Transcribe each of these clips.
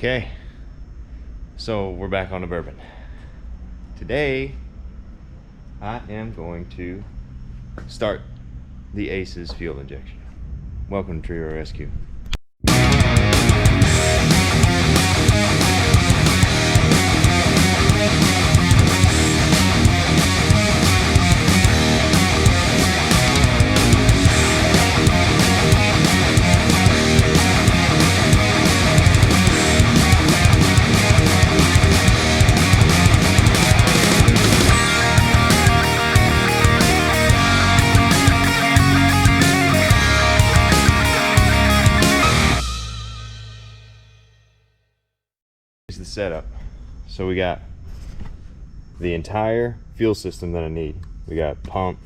Okay, so we're back on the bourbon. Today, I am going to start the ACES fuel injection. Welcome to Trio Rescue. The setup. So we got the entire fuel system that I need. We got pump,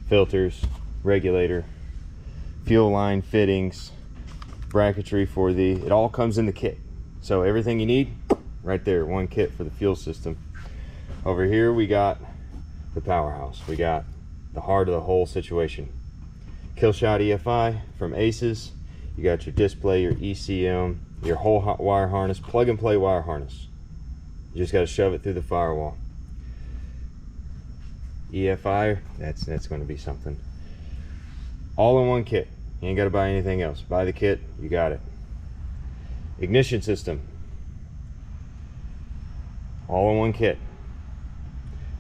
filters, regulator, fuel line fittings, bracketry for it all comes in the kit. So everything you need right there, one kit for the fuel system. Over here we got the powerhouse. We got the heart of the whole situation. KILLSHOT EFI from ACES. You got your display, your ECM, your whole wire harness, plug and play wire harness. You just got to shove it through the firewall. EFI, that's going to be something. All in one kit. You ain't got to buy anything else. Buy the kit, you got it. Ignition system. All in one kit.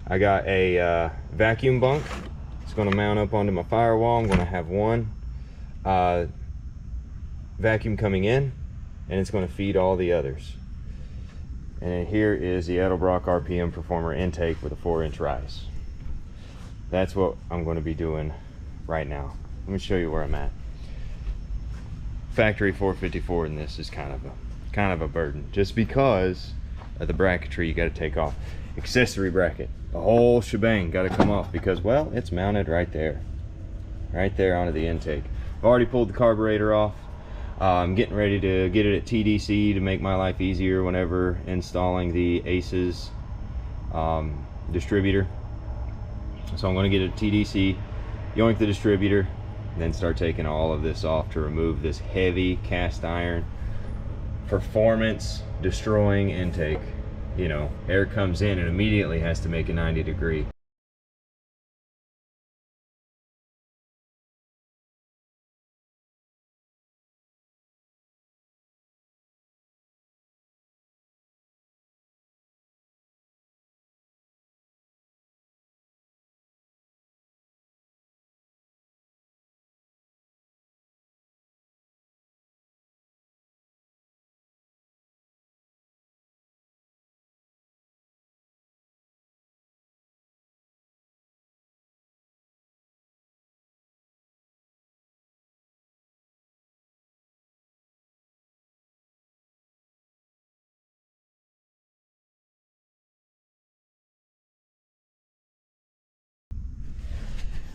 I got a vacuum bunk. It's going to mount up onto my firewall. I'm going to have one vacuum coming in, and it's going to feed all the others. And then here is the Edelbrock RPM Performer intake with a 4-inch rise. That's what I'm going to be doing right now. Let me show you where I'm at. Factory 454 in this is kind of a burden, just because of the bracketry you got to take off. Accessory bracket, the whole shebang got to come off because, well, it's mounted right there onto the intake. I've already pulled the carburetor off. I'm getting ready to get it at TDC to make my life easier whenever installing the ACES distributor. So I'm going to get it at TDC, yoink the distributor, then start taking all of this off to remove this heavy cast iron performance destroying intake. You know, air comes in and immediately has to make a 90-degree.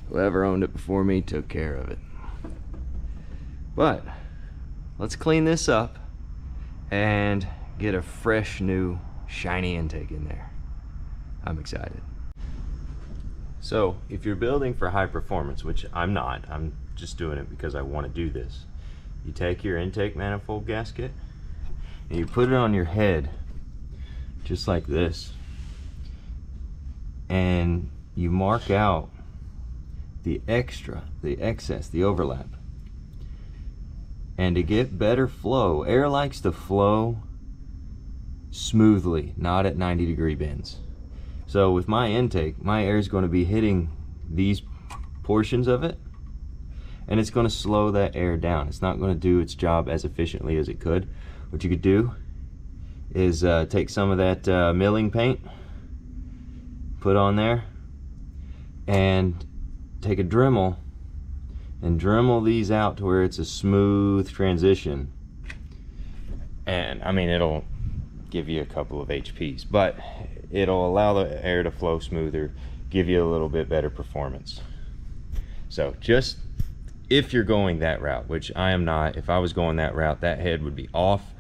Whoever owned it before me took care of it. But let's clean this up and get a fresh, new, shiny intake in there. I'm excited. So if you're building for high performance, which I'm not, I'm just doing it because I want to do this, you take your intake manifold gasket and you put it on your head just like this, and you mark out the extra, the excess, the overlap. And to get better flow, air likes to flow smoothly, not at 90-degree bends. So with my intake, my air is going to be hitting these portions of it, and it's going to slow that air down. It's not going to do its job as efficiently as it could. What you could do is take some of that milling paint, put on there, and take a Dremel and Dremel these out to where it's a smooth transition. And I mean, it'll give you a couple of HPs, but it'll allow the air to flow smoother, give you a little bit better performance. So just if you're going that route, which I am not, if I was going that route, that head would be off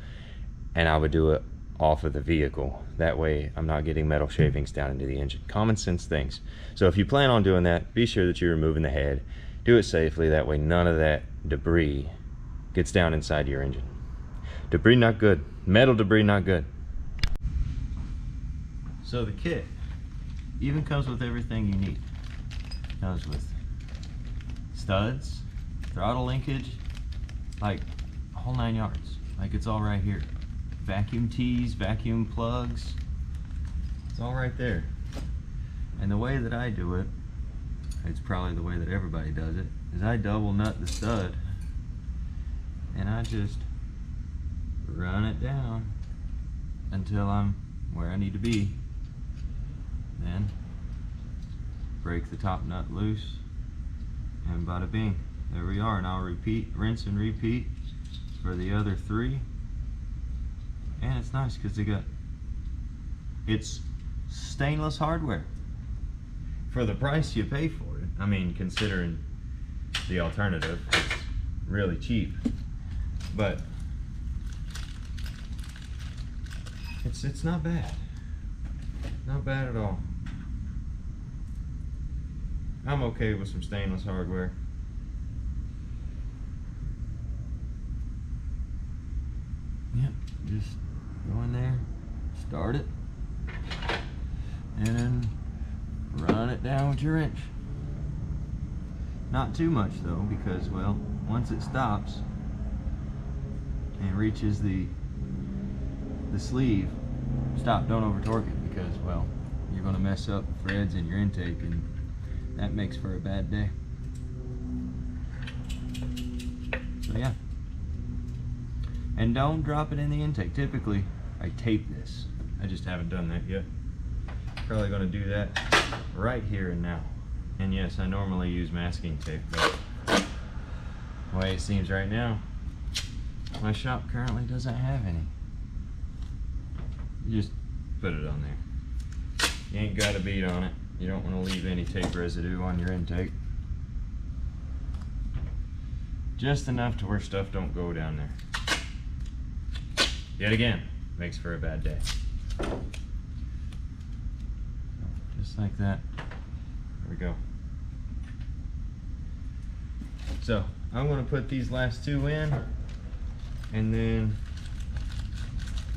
and I would do it off of the vehicle. That way I'm not getting metal shavings down into the engine. Common sense things. So if you plan on doing that, be sure that you're removing the head. Do it safely, that way none of that debris gets down inside your engine. Debris not good. Metal debris not good. So the kit even comes with everything you need. Comes with studs, throttle linkage, like a whole 9 yards. Like it's all right here. Vacuum tees, vacuum plugs, it's all right there. And the way that I do it, it's probably the way that everybody does it, is I double nut the stud and I just run it down until I'm where I need to be. Then break the top nut loose and bada bing, there we are. And I'll repeat, rinse and repeat for the other 3. And it's nice because it's stainless hardware for the price you pay for it. I mean, considering the alternative, it's really cheap, but it's not bad. Not bad at all. I'm okay with some stainless hardware. Yep, just go in there, start it, and then run it down with your wrench. Not too much though, because, well, once it stops and reaches the sleeve, stop, don't over torque it, because, well, you're going to mess up threads in your intake and that makes for a bad day. So yeah, and don't drop it in the intake. Typically I tape this, I just haven't done that yet. Probably going to do that right here and now. And yes, I normally use masking tape, but the way it seems right now, my shop currently doesn't have any. You just put it on there. You ain't got to beat on it. You don't want to leave any tape residue on your intake. Just enough to where stuff don't go down there. Yet again, makes for a bad day. Just like that. There we go. So I'm going to put these last 2 in and then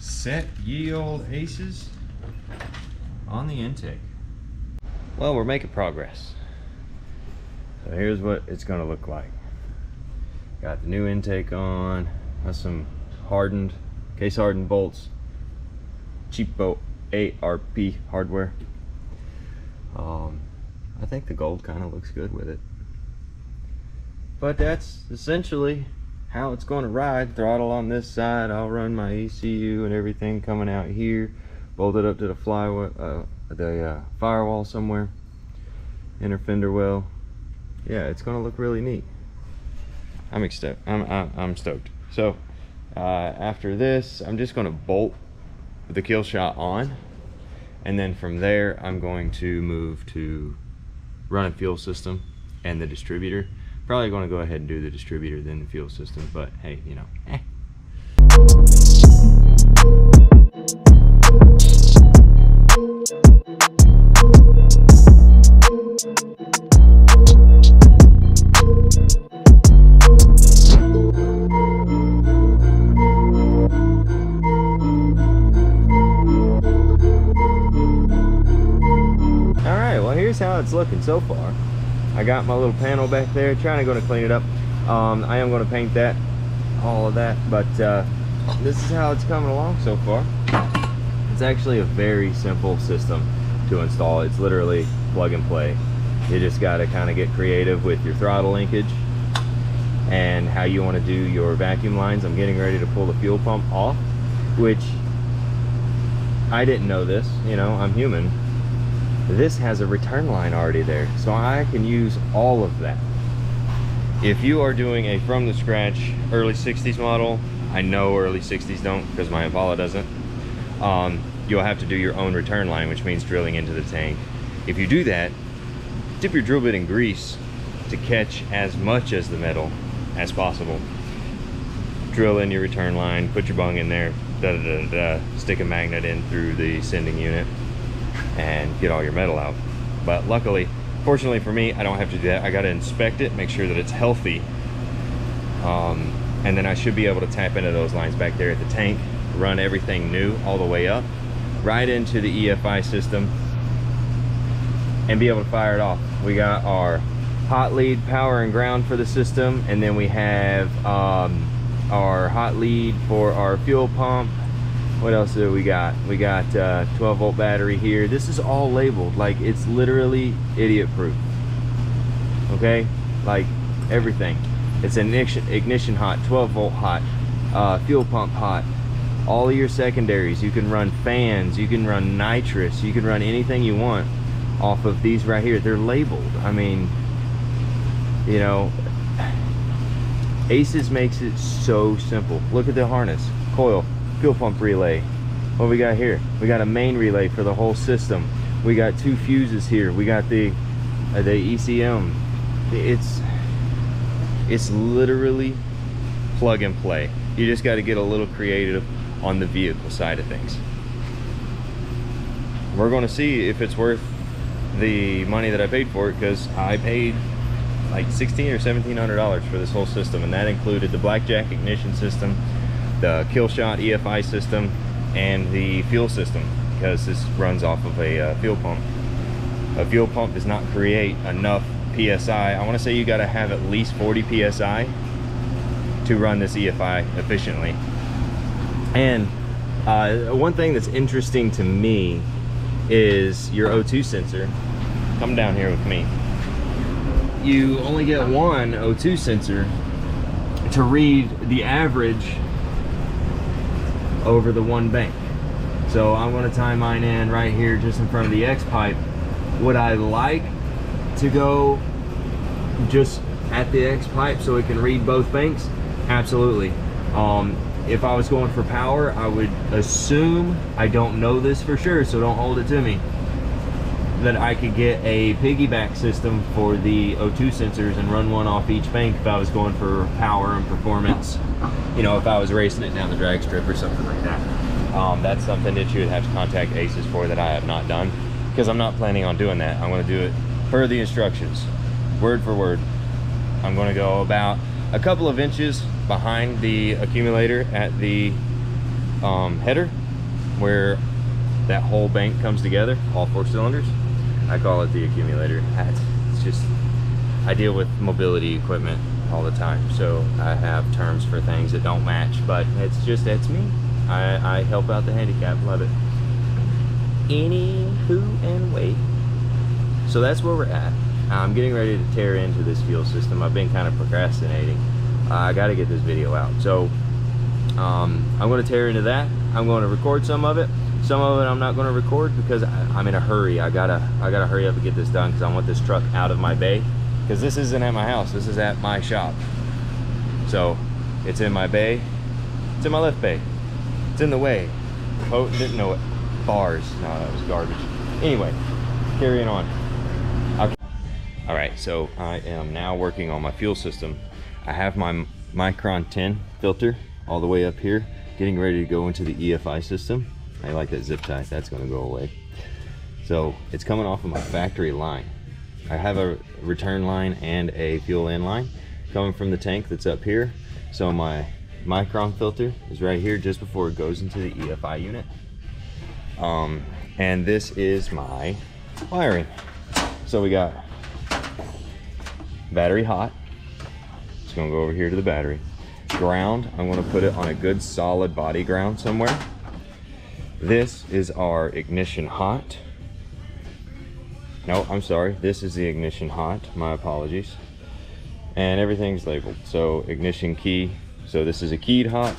set ye old ACES on the intake. Well, we're making progress. So here's what it's going to look like. Got the new intake on. Got some hardened, case hardened bolts. Cheapo ARP hardware. I think the gold kind of looks good with it. But that's essentially how it's going to ride. Throttle on this side. I'll run my ECU and everything coming out here. Bolted up to the firewall somewhere. Inner fender well. Yeah, it's going to look really neat. I'm stoked. So after this, I'm just going to bolt the KILLSHOT on, and then from there I'm going to move to running fuel system and the distributor. Probably going to go ahead and do the distributor then the fuel system, but hey, you know, how it's looking so far. I got my little panel back there, trying to clean it up. I am going to paint that, all of that, but this is how it's coming along so far. It's actually a very simple system to install. It's literally plug and play. You just got to kind of get creative with your throttle linkage and how you want to do your vacuum lines. I'm getting ready to pull the fuel pump off, which I didn't know this, you know, I'm human. This has a return line already there, so I can use all of that. If you are doing a from the scratch early 60s model, I know early 60s don't because my Impala doesn't, you'll have to do your own return line, which means drilling into the tank. If you do that, dip your drill bit in grease to catch as much as the metal as possible. Drill in your return line, put your bung in there, stick a magnet in through the sending unit, and get all your metal out. But luckily, fortunately for me, I don't have to do that. I got to inspect it, make sure that it's healthy, and then I should be able to tap into those lines back there at the tank, run everything new all the way up, right into the EFI system, and be able to fire it off. We got our hot lead power and ground for the system, and then we have our hot lead for our fuel pump. What else do we got? We got 12-volt battery here. This is all labeled, like it's literally idiot proof. Okay, like everything. It's ignition hot, 12-volt hot, fuel pump hot. All of your secondaries, you can run fans, you can run nitrous, you can run anything you want off of these right here. They're labeled. I mean, you know, ACES makes it so simple. Look at the harness, coil, fuel pump relay. What we got here? We got a main relay for the whole system. We got 2 fuses here. We got the ECM. It's literally plug and play. You just got to get a little creative on the vehicle side of things. We're going to see if it's worth the money that I paid for it, because I paid like $1,600 or $1,700 for this whole system, and that included the blackjack ignition system, the KILLSHOT EFI system, and the fuel system, because this runs off of a fuel pump. A fuel pump does not create enough PSI. I want to say you got to have at least 40 PSI to run this EFI efficiently. And one thing that's interesting to me is your O2 sensor. Come down here with me. You only get one O2 sensor to read the average over the one bank. So I'm going to tie mine in right here just in front of the X pipe. Would I like to go just at the X pipe so it can read both banks? Absolutely. If I was going for power, I would assume, I don't know this for sure, so don't hold it to me, that I could get a piggyback system for the O2 sensors and run one off each bank if I was going for power and performance. You know, if I was racing it down the drag strip or something like that. That's something that you would have to contact ACES for, that I have not done, because I'm not planning on doing that. I'm going to do it per the instructions, word for word. I'm going to go about a couple of inches behind the accumulator at the header, where that whole bank comes together, all 4 cylinders. I call it the accumulator. It's just, I deal with mobility equipment all the time, so I have terms for things that don't match, but it's just, that's me. I help out the handicap, love it. Anywho and wait. So that's where we're at. I'm getting ready to tear into this fuel system. I've been kind of procrastinating. I got to get this video out. So I'm going to tear into that. I'm going to record some of it. Some of it I'm not going to record because I'm in a hurry. I gotta hurry up and get this done, because I want this truck out of my bay. Because this isn't at my house. This is at my shop. So it's in my bay. It's in my left bay. It's in the way. Oh, didn't know it. Bars. No, that was garbage. Anyway, carrying on. All right, so I am now working on my fuel system. I have my Micron 10 filter all the way up here, getting ready to go into the EFI system. I like that zip tie, that's gonna go away. So it's coming off of my factory line. I have a return line and a fuel in line coming from the tank that's up here. So my Micron filter is right here just before it goes into the EFI unit. And this is my wiring. So we got battery hot. It's gonna go over here to the battery. Ground, I'm gonna put it on a good solid body ground somewhere. This is our ignition hot. No, I'm sorry, this is the ignition hot, my apologies. And everything's labeled. So ignition key, so this is a keyed hot.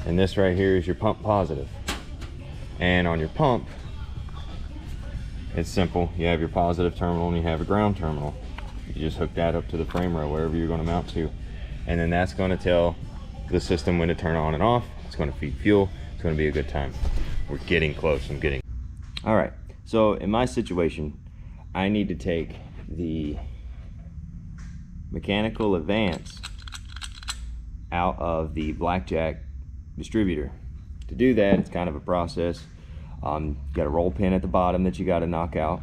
And this right here is your pump positive. And on your pump, it's simple. You have your positive terminal and you have a ground terminal. You just hook that up to the frame rail, wherever you're going to mount to. And then that's going to tell the system when to turn on and off. It's going to feed fuel. It's going to be a good time. We're getting close. I'm getting. All right. So in my situation, I need to take the mechanical advance out of the blackjack distributor. To do that, it's kind of a process. You got a roll pin at the bottom that you got to knock out.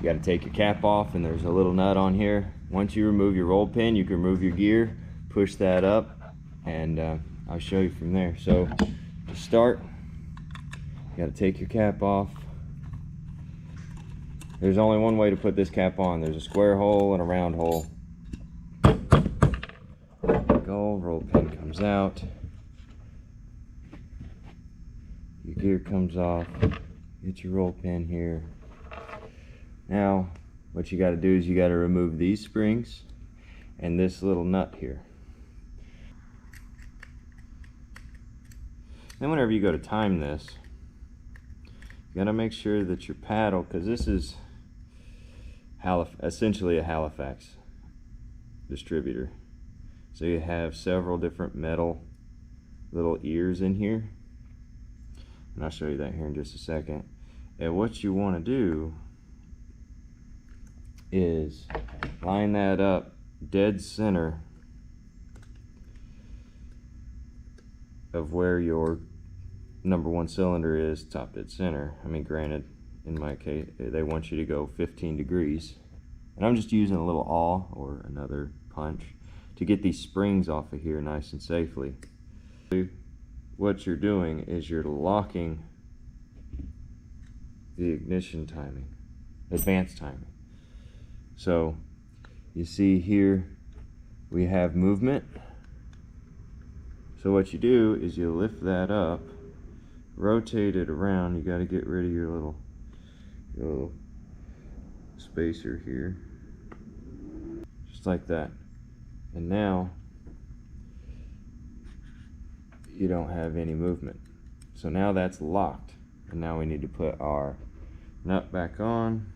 You got to take your cap off, and there's a little nut on here. Once you remove your roll pin, you can remove your gear, push that up, and I'll show you from there. So to start, you got to take your cap off. There's only one way to put this cap on. There's a square hole and a round hole. Go, roll pin comes out. Your gear comes off. Get your roll pin here. Now, what you got to do is you got to remove these springs and this little nut here. Then whenever you go to time this, you got to make sure that your paddle, because this is essentially a Halifax distributor. So you have several different metal little ears in here. And I'll show you that here in just a second. And what you want to do is line that up dead center of where your number one cylinder is, top dead center. I mean, granted, in my case, they want you to go 15 degrees. And I'm just using a little awl or another punch to get these springs off of here nice and safely. What you're doing is you're locking the ignition timing, advanced timing. So you see here we have movement. So what you do is you lift that up, rotate it around. You got to get rid of your little spacer here, just like that. And now you don't have any movement. So now that's locked, and now we need to put our nut back on,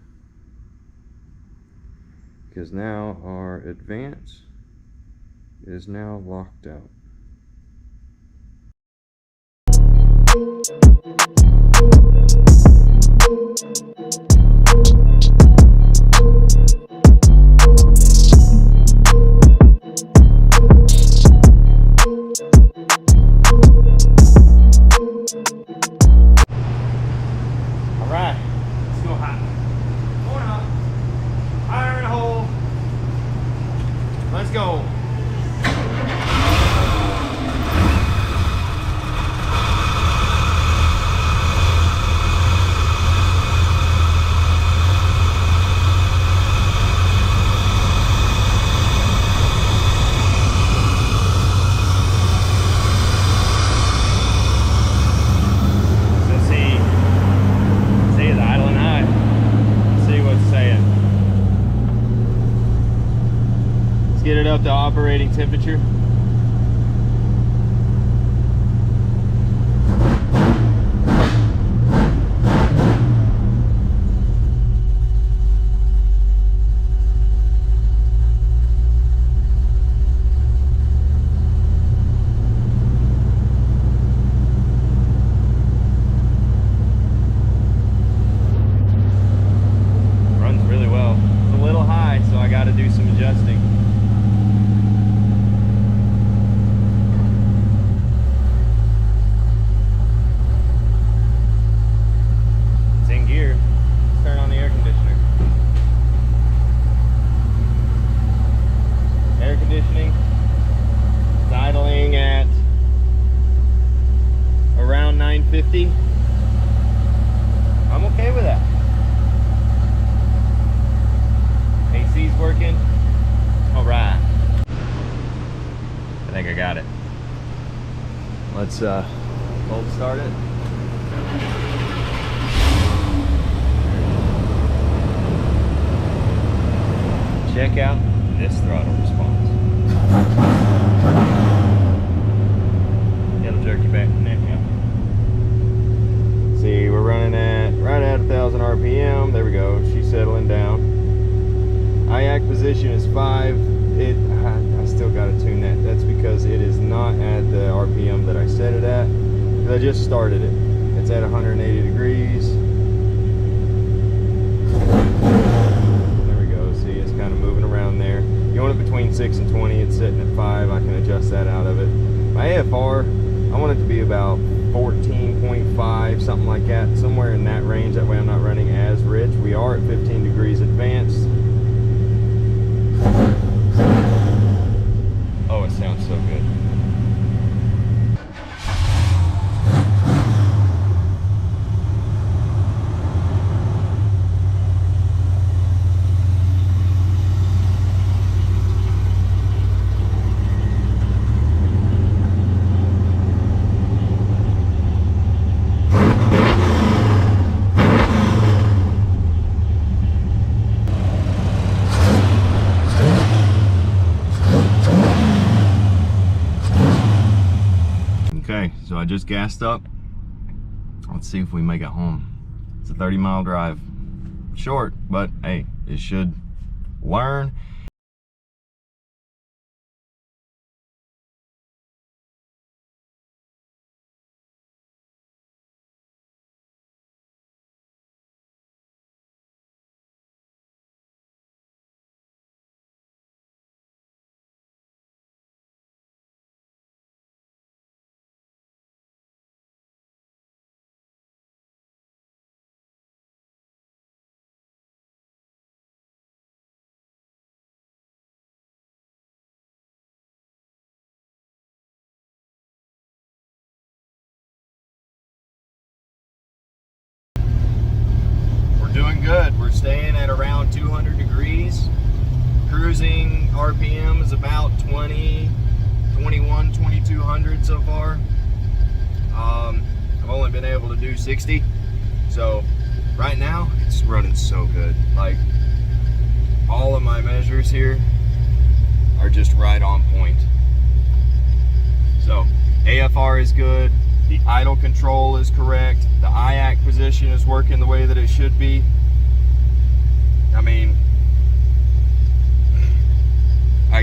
because now our advance is now locked out. Let's go. Get it up to operating temperature. Runs really well. It's a little high, so I got to do some adjusting. Conditioning is idling at around 950. I'm okay with that. AC's working. All right. I think I got it. Let's cold start it. Check out this throttle response. It'll jerk you back the neck out. See, we're running at right at 1,000 RPM. There we go. She's settling down. IAC position is 5. I still got to tune that. That's because it is not at the RPM that I set it at. I just started it. It's at 180 degrees. There we go. See, it's kind of moving around there. You want it between 6 and 20. It's sitting at 5. I can adjust that out of it. My AFR, I want it to be about 14.5, something like that, somewhere in that range. That way I'm not running as rich. We are at 15 degrees advanced. Oh, it sounds so good. Okay, so I just gassed up. Let's see if we make it home. It's a 30-mile drive. Short, but hey, it should learn. Doing good. We're staying at around 200 degrees. Cruising RPM is about 20, 21, 2200 so far. I've only been able to do 60. So right now it's running so good. Like all of my measures here are just right on point. So AFR is good. The idle control is correct. The IAC position is working the way that it should be. I mean, I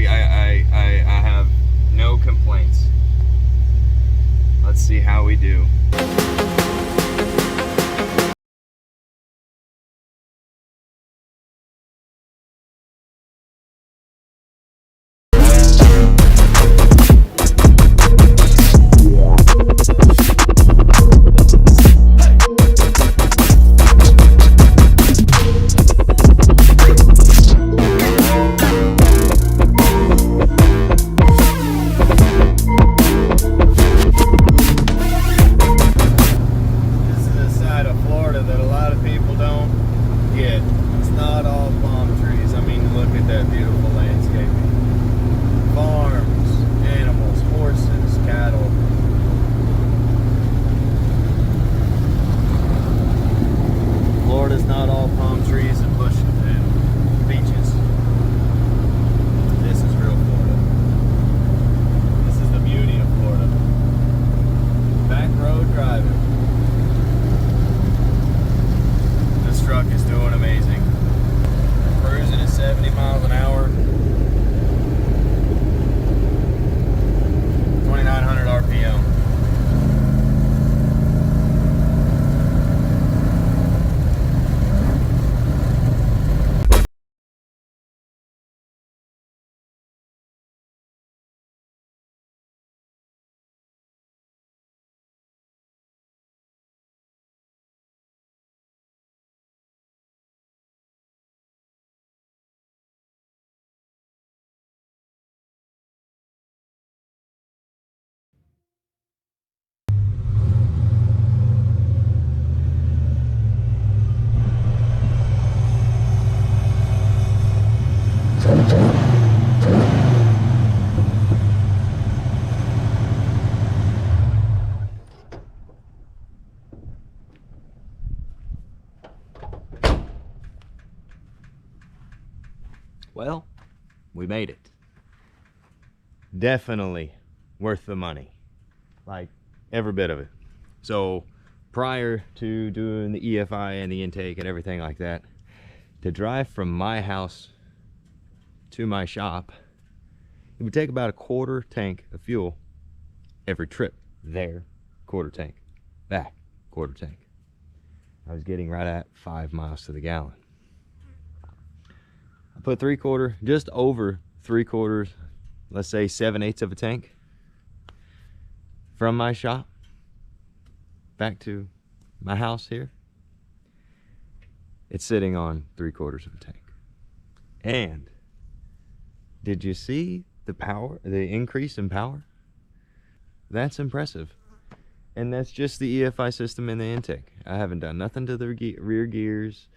have no complaints. Let's see how we do. Well, we made it. Definitely worth the money. Like, every bit of it. So, prior to doing the EFI and the intake and everything like that, to drive from my house to my shop, it would take about a quarter tank of fuel every trip. There, quarter tank. Back, quarter tank. I was getting right at 5 miles to the gallon. I put just over 3/4, let's say 7/8 of a tank from my shop back to my house here, it's sitting on 3/4 of a tank. And did you see the power, the increase in power? That's impressive. And that's just the EFI system in the intake. I haven't done nothing to the rear gears,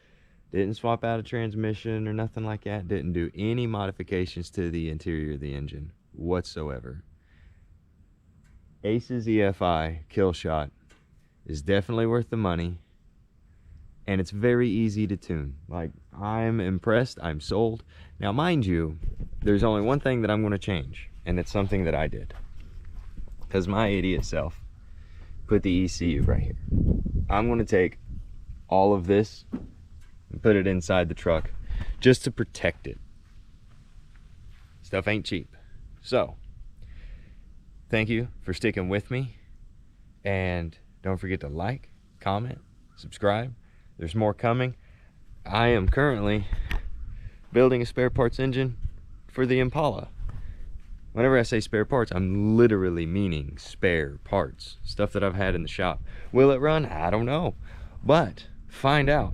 didn't swap out a transmission or nothing like that, didn't do any modifications to the interior of the engine whatsoever. ACES EFI KILLSHOT is definitely worth the money, and it's very easy to tune. Like, I'm impressed, I'm sold. Now mind you, there's only one thing that I'm going to change, and it's something that I did, because my idiot self put the ECU right here. I'm going to take all of this and put it inside the truck just to protect it. Stuff ain't cheap. So thank you for sticking with me, and don't forget to like, comment, subscribe. There's more coming. I am currently building a spare parts engine for the Impala. Whenever I say spare parts, I'm literally meaning spare parts, stuff that I've had in the shop. Will it run? I don't know, but find out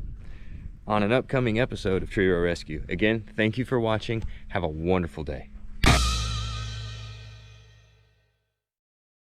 on an upcoming episode of Trio Rescue. Again, thank you for watching. Have a wonderful day.